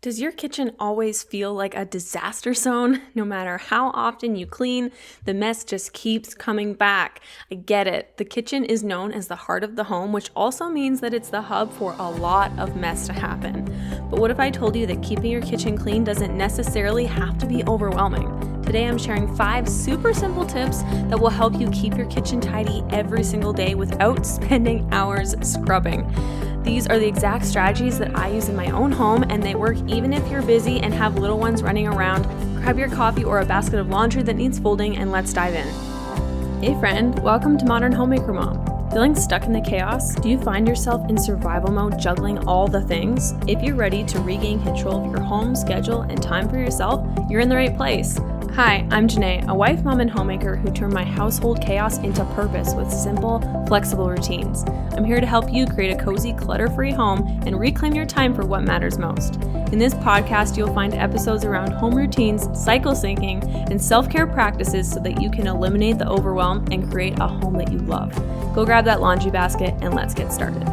Does your kitchen always feel like a disaster zone? No matter how often you clean, the mess just keeps coming back. I get it. The kitchen is known as the heart of the home, which also means that it's the hub for a lot of mess to happen. But what if I told you that keeping your kitchen clean doesn't necessarily have to be overwhelming? Today I'm sharing 5 super simple tips that will help you keep your kitchen tidy every single day without spending hours scrubbing. These are the exact strategies that I use in my own home, and they work even if you're busy and have little ones running around. Grab your coffee or a basket of laundry that needs folding, and let's dive in. Hey friend, welcome to Modern Homemaker Mom. Feeling stuck in the chaos? Do you find yourself in survival mode juggling all the things? If you're ready to regain control of your home, schedule, and time for yourself, you're in the right place. Hi, I'm Jynae, a wife, mom, and homemaker who turned my household chaos into purpose with simple, flexible routines. I'm here to help you create a cozy, clutter-free home and reclaim your time for what matters most. In this podcast, you'll find episodes around home routines, cycle syncing, and self-care practices so that you can eliminate the overwhelm and create a home that you love. Go grab that laundry basket and let's get started.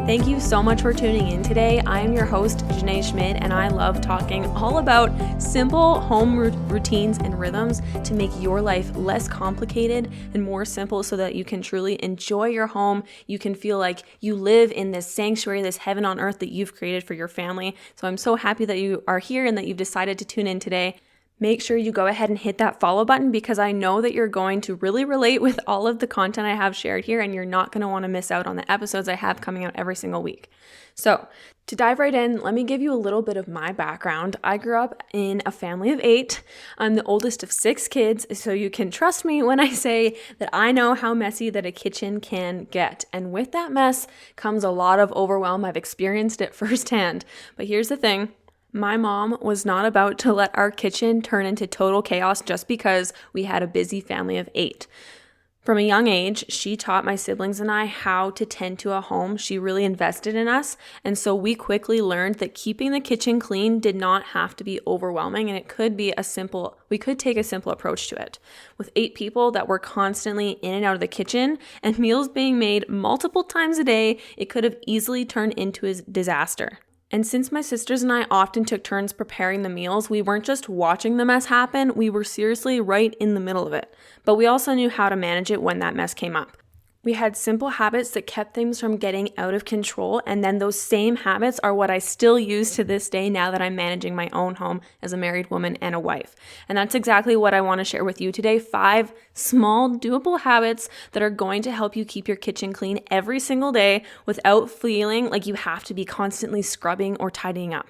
Thank you so much for tuning in today. I am your host, Jynae Schmidt, and I love talking all about simple home routines and rhythms to make your life less complicated and more simple so that you can truly enjoy your home. You can feel like you live in this sanctuary, this heaven on earth that you've created for your family. So I'm so happy that you are here and that you've decided to tune in today. Make sure you go ahead and hit that follow button because I know that you're going to really relate with all of the content I have shared here, and you're not going to want to miss out on the episodes I have coming out every single week. So to dive right in, let me give you a little bit of my background. I grew up in a family of 8. I'm the oldest of 6 kids, so you can trust me when I say that I know how messy that a kitchen can get. And with that mess comes a lot of overwhelm. I've experienced it firsthand. But here's the thing. My mom was not about to let our kitchen turn into total chaos just because we had a busy family of 8. From a young age, she taught my siblings and I how to tend to a home. She really invested in us. And so we quickly learned that keeping the kitchen clean did not have to be overwhelming, and we could take a simple approach to it. With 8 people that were constantly in and out of the kitchen and meals being made multiple times a day, it could have easily turned into a disaster. And since my sisters and I often took turns preparing the meals, we weren't just watching the mess happen, we were seriously right in the middle of it. But we also knew how to manage it when that mess came up. We had simple habits that kept things from getting out of control, and then those same habits are what I still use to this day now that I'm managing my own home as a married woman and a wife. And that's exactly what I want to share with you today. 5 small, doable habits that are going to help you keep your kitchen clean every single day without feeling like you have to be constantly scrubbing or tidying up.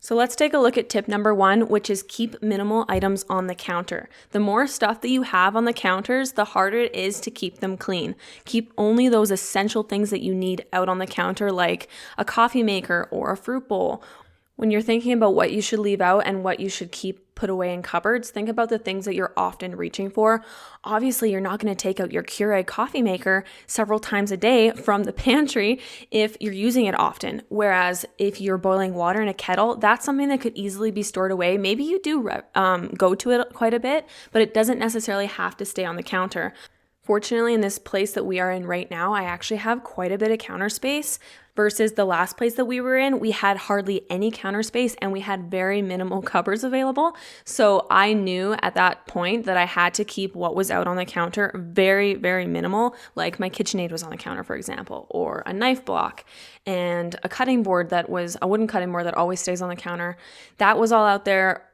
So let's take a look at tip number 1, which is keep minimal items on the counter. The more stuff that you have on the counters, the harder it is to keep them clean. Keep only those essential things that you need out on the counter, like a coffee maker or a fruit bowl. When you're thinking about what you should leave out and what you should keep put away in cupboards, think about the things that you're often reaching for. Obviously, you're not going to take out your Keurig coffee maker several times a day from the pantry if you're using it often. Whereas if you're boiling water in a kettle, that's something that could easily be stored away. Maybe you do go to it quite a bit, but it doesn't necessarily have to stay on the counter. Fortunately, in this place that we are in right now, I actually have quite a bit of counter space versus the last place that we were in. We had hardly any counter space and we had very minimal cupboards available. So I knew at that point that I had to keep what was out on the counter very, very minimal, like my KitchenAid was on the counter, for example, or a knife block and a cutting board that was a wooden cutting board that always stays on the counter. That was all out there.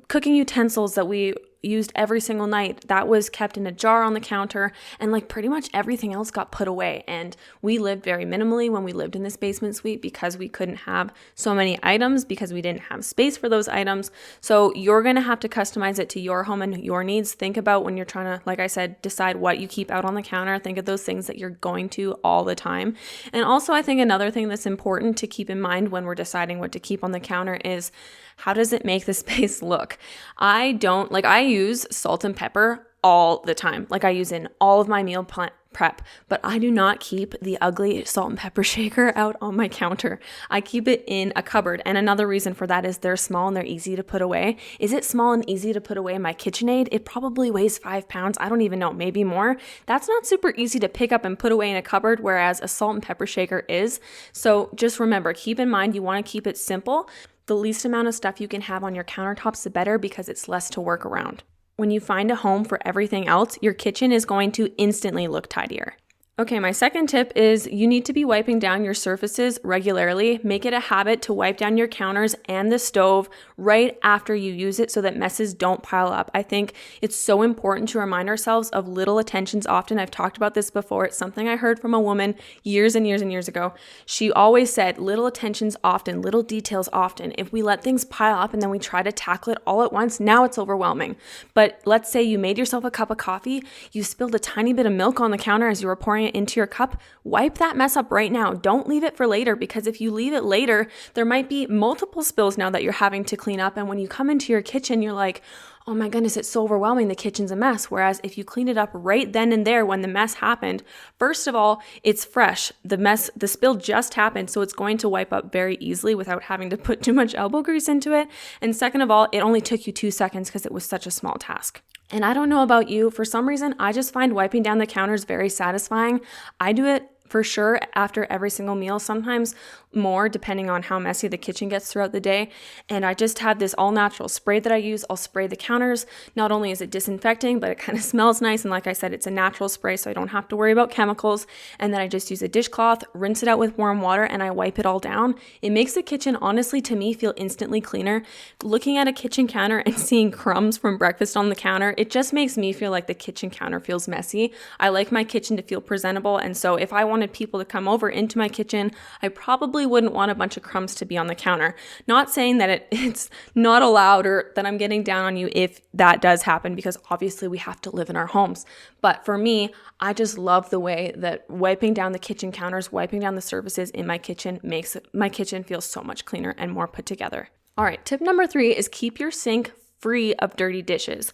Cooking utensils that we used every single night, that was kept in a jar on the counter, and like pretty much everything else got put away. And we lived very minimally when we lived in this basement suite because we couldn't have so many items because we didn't have space for those items. So you're going to have to customize it to your home and your needs. Think about when you're trying to, like I said, decide what you keep out on the counter. Think of those things that you're going to all the time. And also I think another thing that's important to keep in mind when we're deciding what to keep on the counter is how does it make the space look? I use salt and pepper all the time. Like I use in all of my meal prep, but I do not keep the ugly salt and pepper shaker out on my counter. I keep it in a cupboard. And another reason for that is they're small and they're easy to put away. Is it small and easy to put away in my KitchenAid? It probably weighs 5 pounds. I don't even know, maybe more. That's not super easy to pick up and put away in a cupboard, whereas a salt and pepper shaker is. So just remember, keep in mind, you want to keep it simple. The least amount of stuff you can have on your countertops, the better, because it's less to work around. When you find a home for everything else, your kitchen is going to instantly look tidier. Okay, my second tip is you need to be wiping down your surfaces regularly. Make it a habit to wipe down your counters and the stove right after you use it so that messes don't pile up. I think it's so important to remind ourselves of little attentions often. I've talked about this before. It's something I heard from a woman years and years and years ago. She always said little attentions often, little details often. If we let things pile up and then we try to tackle it all at once, now it's overwhelming. But let's say you made yourself a cup of coffee, you spilled a tiny bit of milk on the counter as you were pouring it into your cup. Wipe that mess up right now. Don't leave it for later, because if you leave it later, there might be multiple spills now that you're having to clean up. And when you come into your kitchen, you're like, oh my goodness, it's so overwhelming. The kitchen's a mess. Whereas if you clean it up right then and there when the mess happened, first of all, it's fresh. The spill just happened, so it's going to wipe up very easily without having to put too much elbow grease into it. And second of all, it only took you 2 seconds because it was such a small task. And I don't know about you, for some reason, I just find wiping down the counters very satisfying. I do it for sure after every single meal, sometimes more depending on how messy the kitchen gets throughout the day. And I just have this all natural spray that I use. I'll spray the counters. Not only is it disinfecting, but it kind of smells nice. And like I said, it's a natural spray, so I don't have to worry about chemicals. And then I just use a dishcloth, rinse it out with warm water, and I wipe it all down. It makes the kitchen, honestly, to me, feel instantly cleaner. Looking at a kitchen counter and seeing crumbs from breakfast on the counter, it just makes me feel like the kitchen counter feels messy. I like my kitchen to feel presentable. And so if I wanted people to come over into my kitchen, I probably wouldn't want a bunch of crumbs to be on the counter. Not saying that it's not allowed or that I'm getting down on you if that does happen, because obviously we have to live in our homes. But for me, I just love the way that wiping down the kitchen counters, wiping down the surfaces in my kitchen makes my kitchen feel so much cleaner and more put together. All right, tip number 3 is keep your sink free of dirty dishes.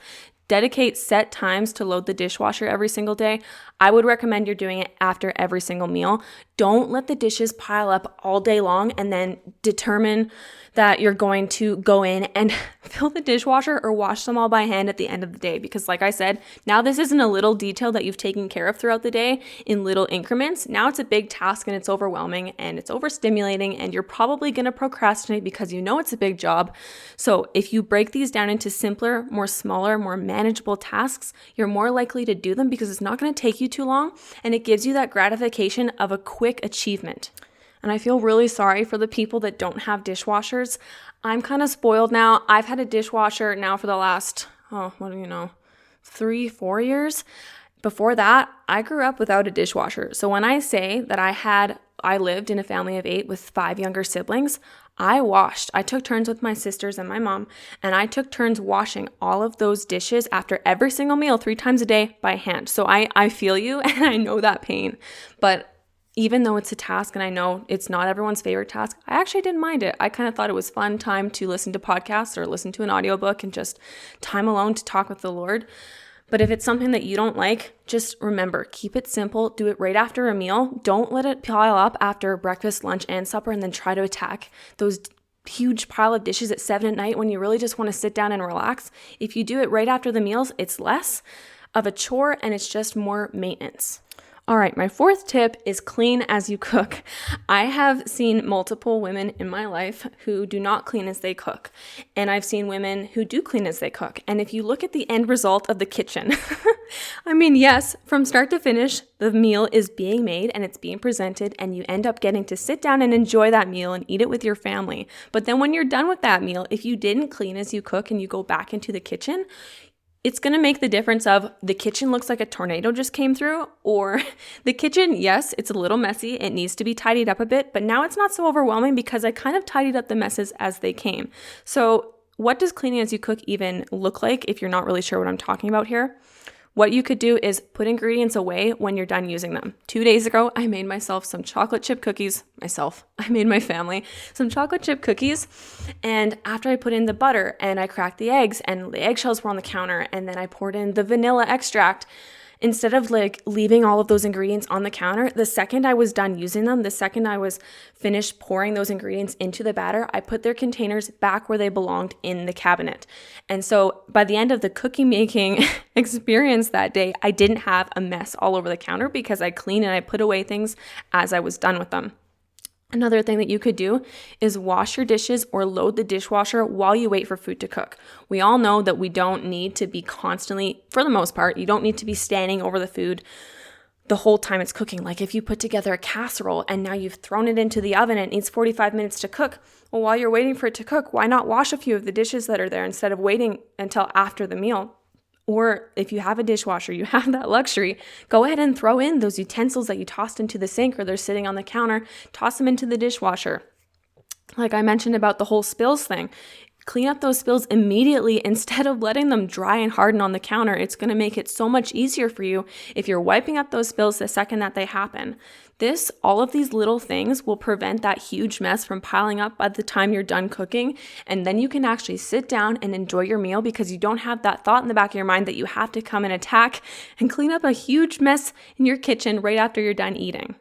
Dedicate set times to load the dishwasher every single day. I would recommend you're doing it after every single meal. Don't let the dishes pile up all day long and then determine that you're going to go in and fill the dishwasher or wash them all by hand at the end of the day. Because like I said, now this isn't a little detail that you've taken care of throughout the day in little increments. Now it's a big task and it's overwhelming and it's overstimulating, and you're probably going to procrastinate because you know it's a big job. So if you break these down into simpler, more smaller, more manageable tasks, you're more likely to do them because it's not going to take you too long, and it gives you that gratification of a quick achievement. And I feel really sorry for the people that don't have dishwashers. I'm kind of spoiled now. I've had a dishwasher now for the last, 3-4 years. Before that, I grew up without a dishwasher. So when I say that I lived in a family of 8 with 5 younger siblings, I washed. I took turns with my sisters and my mom, and I took turns washing all of those dishes after every single meal 3 times a day by hand. So I feel you, and I know that pain. But even though it's a task and I know it's not everyone's favorite task, I actually didn't mind it. I kind of thought it was fun time to listen to podcasts or listen to an audiobook and just time alone to talk with the Lord. But if it's something that you don't like, just remember, keep it simple. Do it right after a meal. Don't let it pile up after breakfast, lunch, and supper and then try to attack those huge pile of dishes at 7 at night when you really just want to sit down and relax. If you do it right after the meals, it's less of a chore and it's just more maintenance. All right, my 4th tip is clean as you cook. I have seen multiple women in my life who do not clean as they cook. And I've seen women who do clean as they cook. And if you look at the end result of the kitchen, I mean, yes, from start to finish, the meal is being made and it's being presented, and you end up getting to sit down and enjoy that meal and eat it with your family. But then when you're done with that meal, if you didn't clean as you cook and you go back into the kitchen, it's going to make the difference of the kitchen looks like a tornado just came through, or the kitchen, yes, it's a little messy. It needs to be tidied up a bit, but now it's not so overwhelming because I kind of tidied up the messes as they came. So what does cleaning as you cook even look like if you're not really sure what I'm talking about here? What you could do is put ingredients away when you're done using them. 2 days ago, I made myself some chocolate chip cookies. I made my family some chocolate chip cookies. And after I put in the butter and I cracked the eggs and the eggshells were on the counter, and then I poured in the vanilla extract, instead of leaving all of those ingredients on the counter, the second I was done using them, the second I was finished pouring those ingredients into the batter, I put their containers back where they belonged in the cabinet. And so by the end of the cookie making experience that day, I didn't have a mess all over the counter because I cleaned and I put away things as I was done with them. Another thing that you could do is wash your dishes or load the dishwasher while you wait for food to cook. We all know that we don't need to be constantly, for the most part, you don't need to be standing over the food the whole time it's cooking. Like if you put together a casserole and now you've thrown it into the oven and it needs 45 minutes to cook, well, while you're waiting for it to cook, why not wash a few of the dishes that are there instead of waiting until after the meal? Or if you have a dishwasher, you have that luxury, go ahead and throw in those utensils that you tossed into the sink or they're sitting on the counter, toss them into the dishwasher. Like I mentioned about the whole spills thing, clean up those spills immediately instead of letting them dry and harden on the counter. It's going to make it so much easier for you if you're wiping up those spills the second that they happen. All of these little things will prevent that huge mess from piling up by the time you're done cooking. And then you can actually sit down and enjoy your meal because you don't have that thought in the back of your mind that you have to come and attack and clean up a huge mess in your kitchen right after you're done eating.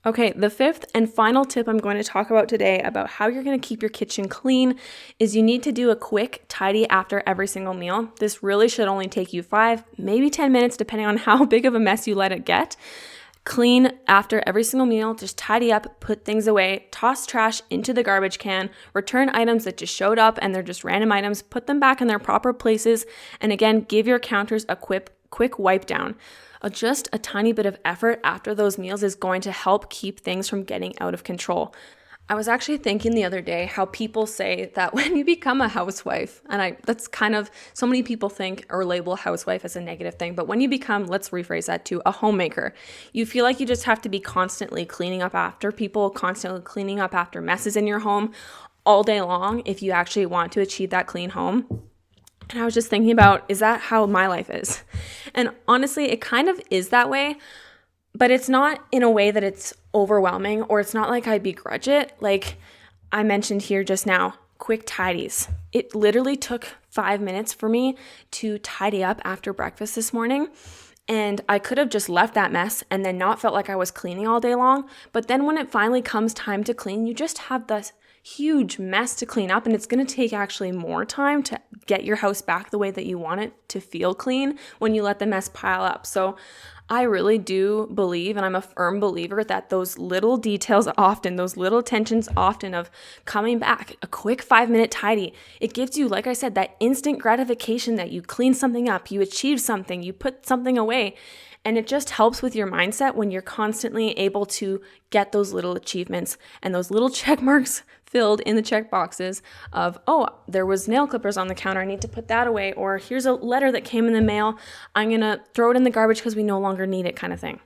Okay, the fifth and final tip I'm going to talk about today about how you're going to keep your kitchen clean is you need to do a quick tidy after every single meal. This really should only take you 5, maybe 10 minutes, depending on how big of a mess you let it get. Clean after every single meal, just tidy up, put things away, toss trash into the garbage can, return items that just showed up and they're just random items, put them back in their proper places, and again, give your counters a quick wipe down. Just a tiny bit of effort after those meals is going to help keep things from getting out of control. I was actually thinking the other day how people say that when you become a housewife, and that's kind of, so many people think or label housewife as a negative thing, but when you become, let's rephrase that to a homemaker, you feel like you just have to be constantly cleaning up after people, constantly cleaning up after messes in your home all day long if you actually want to achieve that clean home. And I was just thinking about, is that how my life is? And honestly, it kind of is that way, but it's not in a way that it's overwhelming, or it's not like I begrudge it. Like I mentioned here just now, quick tidies. It literally took 5 minutes for me to tidy up after breakfast this morning. And I could have just left that mess and then not felt like I was cleaning all day long. But then when it finally comes time to clean, you just have this huge mess to clean up, and it's going to take actually more time to get your house back the way that you want it to feel clean when you let the mess pile up. So I really do believe, and I'm a firm believer, that those little details often, those little attentions often of coming back, a quick 5-minute tidy, it gives you, like I said, that instant gratification that you clean something up, you achieve something, you put something away. And it just helps with your mindset when you're constantly able to get those little achievements and those little check marks filled in the check boxes of, oh, there was nail clippers on the counter, I need to put that away, or here's a letter that came in the mail, I'm going to throw it in the garbage because we no longer need it, kind of thing.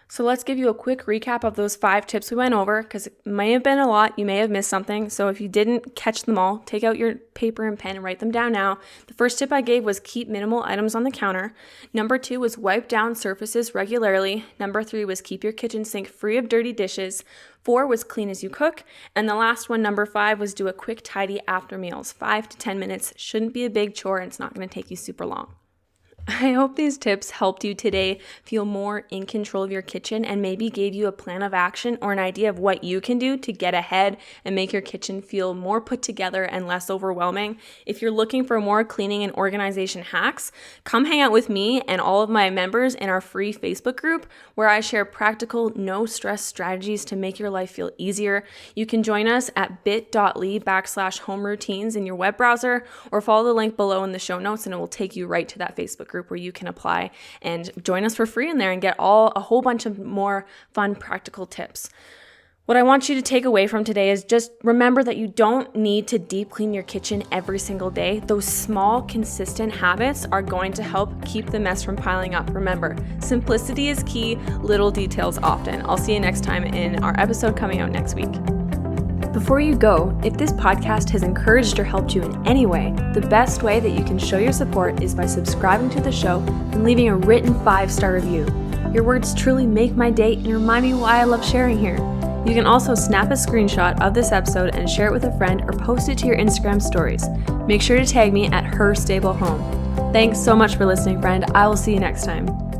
So let's give you a quick recap of those 5 tips we went over, because it may have been a lot. You may have missed something. So if you didn't catch them all, take out your paper and pen and write them down now. The first tip I gave was keep minimal items on the counter. Number 2 was wipe down surfaces regularly. Number 3 was keep your kitchen sink free of dirty dishes. 4 was clean as you cook. And the last one, number 5, was do a quick tidy after meals. 5 to 10 minutes. Shouldn't be a big chore, and it's not going to take you super long. I hope these tips helped you today feel more in control of your kitchen and maybe gave you a plan of action or an idea of what you can do to get ahead and make your kitchen feel more put together and less overwhelming. If you're looking for more cleaning and organization hacks, come hang out with me and all of my members in our free Facebook group where I share practical, no-stress strategies to make your life feel easier. You can join us at bit.ly/home routines in your web browser, or follow the link below in the show notes and it will take you right to that Facebook group where you can apply and join us for free in there and get a whole bunch of more fun practical tips. What I want you to take away from today is just remember that you don't need to deep clean your kitchen every single day. Those small, consistent habits are going to help keep the mess from piling up. Remember, simplicity is key, little details often. I'll see you next time in our episode coming out next week. Before you go, if this podcast has encouraged or helped you in any way, the best way that you can show your support is by subscribing to the show and leaving a written 5-star review. Your words truly make my day and remind me why I love sharing here. You can also snap a screenshot of this episode and share it with a friend or post it to your Instagram stories. Make sure to tag me at Her Stable Home. Thanks so much for listening, friend. I will see you next time.